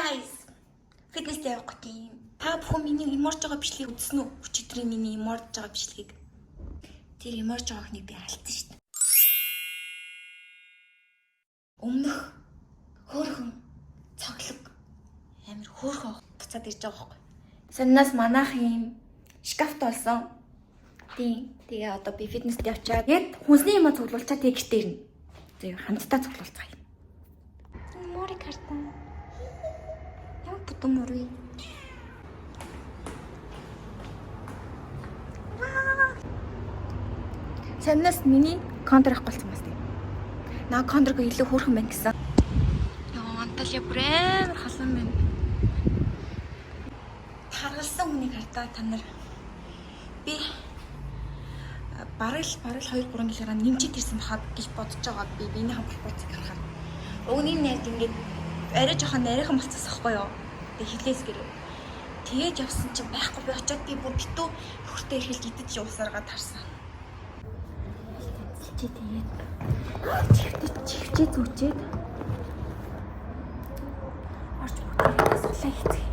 Guys, фитнес явах гэж юм. Та бүхэн миний иморж байгаа бичлэгийг үзсэн үү? Өчигдрийн миний иморж байгаа бичлэгийг. Тэр иморж байгааг би алдсан шүү дээ. Өмнөх хөөрхөн цоглог амир хөөрхөн буцаад ирж байгаа байхгүй. Саннаас манайх юм шкафт болсон. Тийм. Тэгээ одоо би фитнест явчаад яг хүнсний юм цуглуулчаад тэг гэртээ ирнэ. Тэгээ хамтдаа цуглуулцгаая. Мори карта. Яа бүтэн мори. Саннаас миний контр авах болсон бас тийм. Наа контрыг илүү хөөрхөн байна гэсэн. Яа анталия бүр амар халуун байна. Харгалсан хүнийг хартаа та нар би бараг 2-3 жилээр нэмчихэд ирсэн хаад гэж бодож байгаа би биений хамгаалах процесс харахаар. Өгний найд ингээд арай жоохон нарийнхан болцсон байхгүй юу? Тэг хилээс гэрээ. Тэгээд явсан чинь байхгүй би очиод би бүр битүү хөртөө ирэхэл идэж уусаргаад харсан. Чи тэгээд чихчээ зүчээд орч бүтээрээс улаа хийцгээе.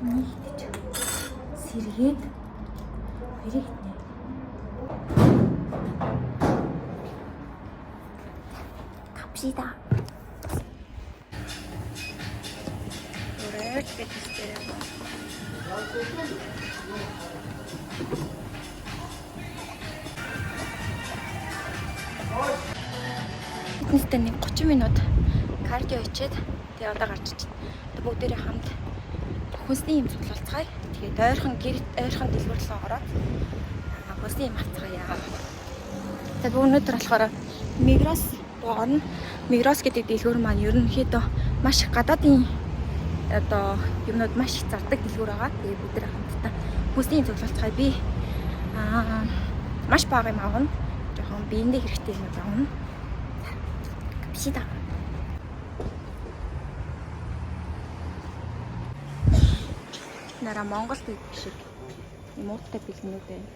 Нийтж сэргээд хэрэг нэ. Капсида. Оройч битэрээ. Фитнестэй нэг 30 минут кардио хийчихэд тэгээ одоо гарч ич. Бүгдээрээ хамт хүнсний юм цуглуулцгаая. Тэгээд ойрхон дэлгүүрлэн ороод хүнсний юм авцгаая. Тэгээд өнөөдөр болохоор Мигрос орно. Мигрос гэдэг дэлгүүр маань ерөнхийдөө маш гадаадын одоо юмнууд маш их зардаг дэлгүүр байгаа. Тэгээд бүгдээрээ хамтдаа хүнсний юм цуглуулцгаая. Би маш бага юм авна. Жохон биендээ хэрэгтэй юм авна. Капсида. Нара Монгол бид шиг юмууттай бэлгэнүүд байна.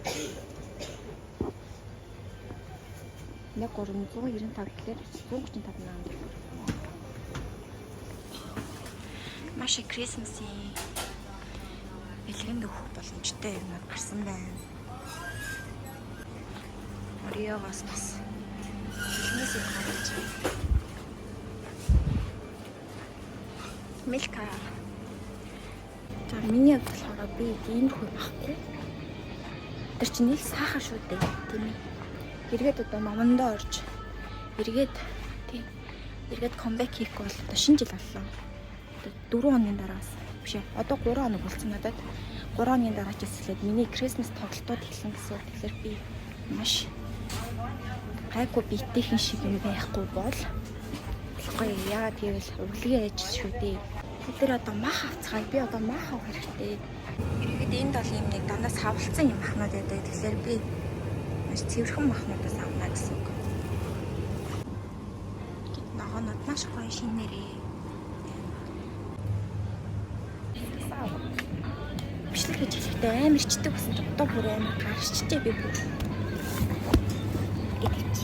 1395 гэхээр 135 наа. Маш их Крисмсийн бэлгэнд өгөх боломжтой юмнууд гарсан байна. Ориогоос бас бэлгэнээс их гарч байна. Милка. За миний хувьд болохоор би иймэрхүү байхгүй. Тэр чинь нэг сахар шүү дээ, тийм ээ. Эргээд одоо момондоо орж эргээд комбек хийх бол одоо шинэ жил боллоо. Одоо 4 хоногийн дараас биш ээ. Одоо 3 хоног болсон надад. 3 хоногийн дараа ч эхлээд миний Christmas тоглолтууд эхэлнэ гэсэн. Тэгэхээр би маш гайгүй биетэйхэн шиг юм байхгүй бол болохгүй. Яагаад гэвэл урлагийн ажил шүү дээ. Тэр одоо мах авцгаая. Би одоо мах авах хэрэгтэй. Иргэд энд бол юм нэг дандаа савлцсан юм махнууд байдаг. Тэгэхээр би маш цэвэрхэн махнуудаас авна гэсэн үг. Ногоонод маш гоё шинээрээ. Бичлэг хийж хэлэхдээ амар ичдэг болсон ч одоо бүр амар гарчжээ би бүр. Идэж.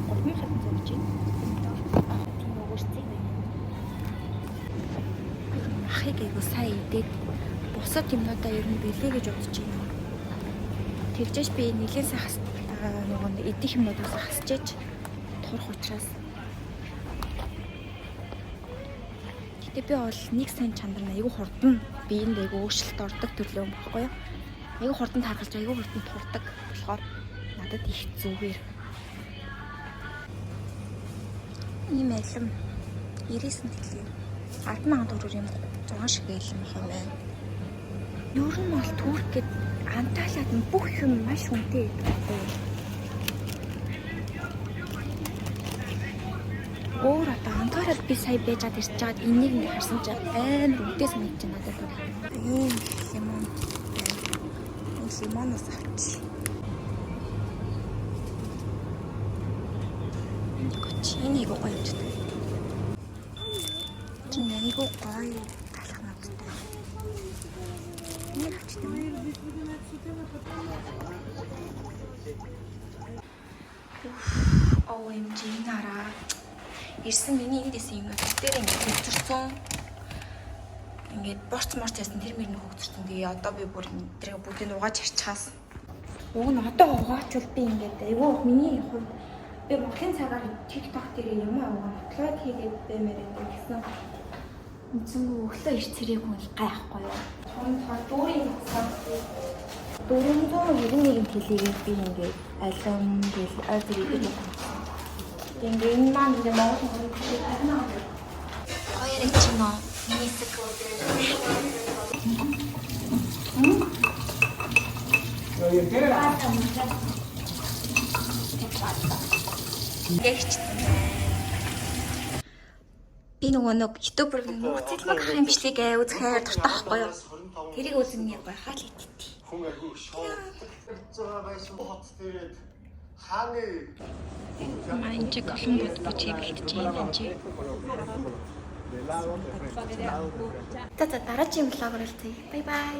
Гурван хатан зовж байна. Ахыг айгу сайн идээд бусад юмнуудаа ер нь бэлээ гэж бодож байна. Тэгжээч би нэгэн сахас нөгөө идэх юмнуудаас хасчээж турах учраас. Гэтэ би бол нэг сайн чанар айгу хурдан биеинд айгу өөрчлөлт ордог төрлөө юм баггүй юу? Айгу хурдан таргалж айгу хурдан турдаг болохоор надад их зүгээр. Ийм алим 99 төгрөг. 10,000 төгрөг юм 6 шиг ялсан байх юм байна. Ер нь бол Туркэд Анталиад бүх юм маш хүнтэй байдаг. Өөр одоо Анкарад би сая байжгаад ирж байгаад энийг ингээ харсан чинь амар үнэтэй санагдаж байна надад. Ийм лимон. Энэ лимоноос авчих. Энэ их гоё юм чинь. Чинь айгуу гоё талхнуудтай. Нэг авчихсан. OMG нараа ирсэн миний энд исэн юм дээр ингээд хөвчөрсөн. Ингээд борц морч ясан тэр мөрний хөвчөрсөн. Тэгээ одоо би бүр тэрийг бүгдийг угааж арчхаас. Уг нь одоо угаачвал би ингээд айгүй миний хувьд би Монголын цагаар TikTok дээр юм аа апплод хийгээд баймаар гэсэн. Үндсэнгөө өглөө ирч цэрэг хүн гайхгүй юу. Тон дүүрийн цаа 491 телегээд би ингээд алим гэл айдэр идэж байна. Тэгээ энэ маань ингээ Монгол хэлээр харна. Хоёрыг чинь нисэг. Би нэг ютубер нууцлаг ах юм бичлэг үзэхээр дуртай байхгүй юу? Тэрийг үзэн гоё хаал идэв. Хүн аргүй шууд байсан хот дээрээ хааны маань ч Колумбод бочи бэлтэж байна чи. За дараагийн влогоор уулзъя. Бай бай.